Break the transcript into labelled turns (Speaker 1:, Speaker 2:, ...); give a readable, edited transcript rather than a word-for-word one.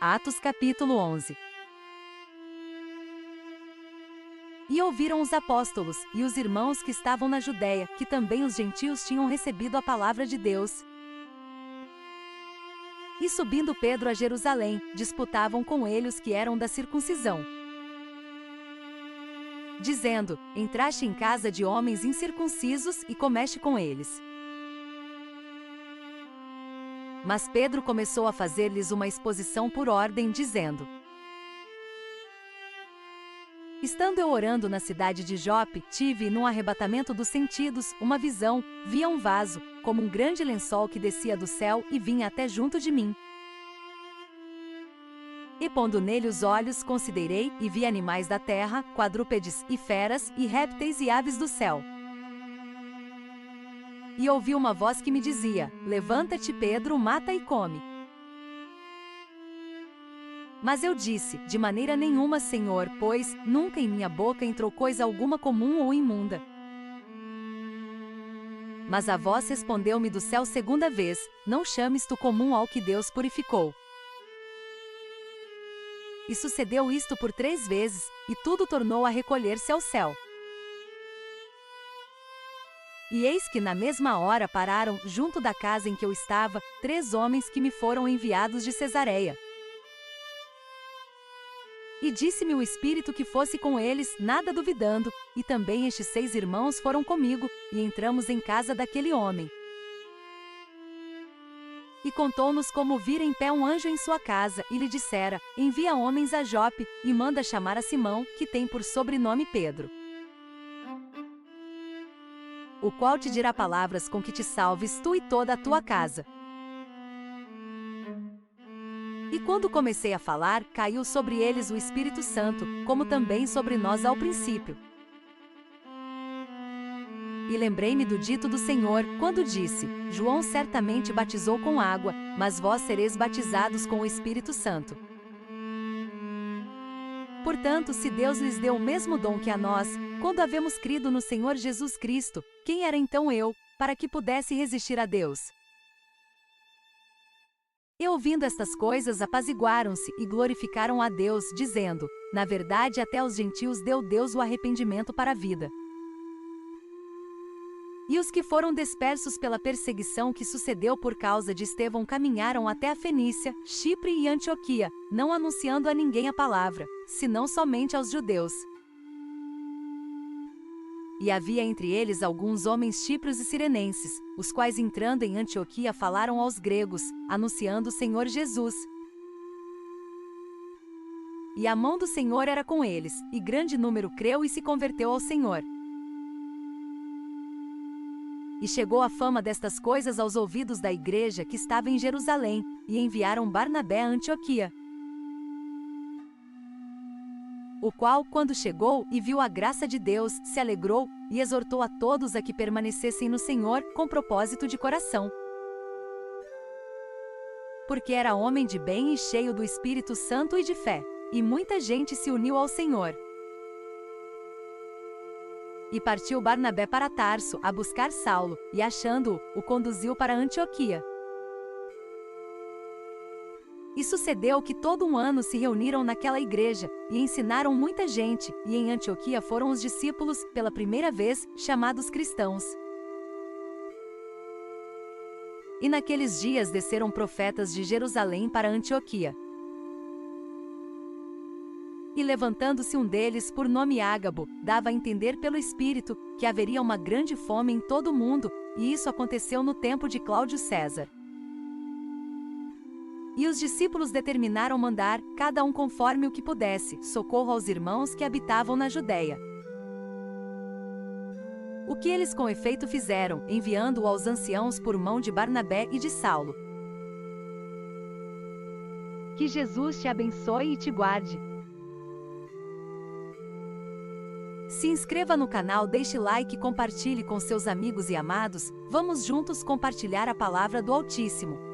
Speaker 1: Atos capítulo 11. E ouviram os apóstolos, e os irmãos que estavam na Judéia, que também os gentios tinham recebido a palavra de Deus. E subindo Pedro a Jerusalém, disputavam com ele os que eram da circuncisão, dizendo: Entraste em casa de homens incircuncisos e comeste com eles. Mas Pedro começou a fazer-lhes uma exposição por ordem, dizendo: Estando eu orando na cidade de Jope, tive, num arrebatamento dos sentidos, uma visão, via um vaso, como um grande lençol que descia do céu e vinha até junto de mim. E pondo nele os olhos, considerei, e vi animais da terra, quadrúpedes, e feras, e répteis e aves do céu. E ouvi uma voz que me dizia: Levanta-te, Pedro, mata e come. Mas eu disse: De maneira nenhuma, Senhor, pois nunca em minha boca entrou coisa alguma comum ou imunda. Mas a voz respondeu-me do céu segunda vez: Não chames tu comum ao que Deus purificou. E sucedeu isto por 3 vezes, e tudo tornou a recolher-se ao céu. E eis que na mesma hora pararam, junto da casa em que eu estava, 3 homens que me foram enviados de Cesareia. E disse-me o Espírito que fosse com eles, nada duvidando, e também estes 6 irmãos foram comigo, e entramos em casa daquele homem. E contou-nos como vira em pé um anjo em sua casa, e lhe dissera: Envia homens a Jope, e manda chamar a Simão, que tem por sobrenome Pedro, o qual te dirá palavras com que te salves tu e toda a tua casa. E quando comecei a falar, caiu sobre eles o Espírito Santo, como também sobre nós ao princípio. E lembrei-me do dito do Senhor, quando disse: João certamente batizou com água, mas vós sereis batizados com o Espírito Santo. Portanto, se Deus lhes deu o mesmo dom que a nós, quando havemos crido no Senhor Jesus Cristo, quem era então eu, para que pudesse resistir a Deus? E ouvindo estas coisas apaziguaram-se e glorificaram a Deus, dizendo: Na verdade até aos gentios deu Deus o arrependimento para a vida. E os que foram dispersos pela perseguição que sucedeu por causa de Estevão caminharam até a Fenícia, Chipre e Antioquia, não anunciando a ninguém a palavra, senão somente aos judeus. E havia entre eles alguns homens chíprios e cirenenses, os quais entrando em Antioquia falaram aos gregos, anunciando o Senhor Jesus. E a mão do Senhor era com eles, e grande número creu e se converteu ao Senhor. E chegou a fama destas coisas aos ouvidos da igreja que estava em Jerusalém, e enviaram Barnabé a Antioquia. O qual, quando chegou e viu a graça de Deus, se alegrou, e exortou a todos a que permanecessem no Senhor, com propósito de coração. Porque era homem de bem e cheio do Espírito Santo e de fé, e muita gente se uniu ao Senhor. E partiu Barnabé para Tarso, a buscar Saulo, e achando-o, o conduziu para Antioquia. E sucedeu que todo um ano se reuniram naquela igreja, e ensinaram muita gente, e em Antioquia foram os discípulos, pela primeira vez, chamados cristãos. E naqueles dias desceram profetas de Jerusalém para Antioquia. E levantando-se um deles, por nome Ágabo, dava a entender pelo Espírito, que haveria uma grande fome em todo o mundo, e isso aconteceu no tempo de Cláudio César. E os discípulos determinaram mandar, cada um conforme o que pudesse, socorro aos irmãos que habitavam na Judéia. O que eles com efeito fizeram, enviando-o aos anciãos por mão de Barnabé e de Saulo. Que Jesus te abençoe e te guarde. Se inscreva no canal, deixe like e compartilhe com seus amigos e amados. Vamos juntos compartilhar a palavra do Altíssimo.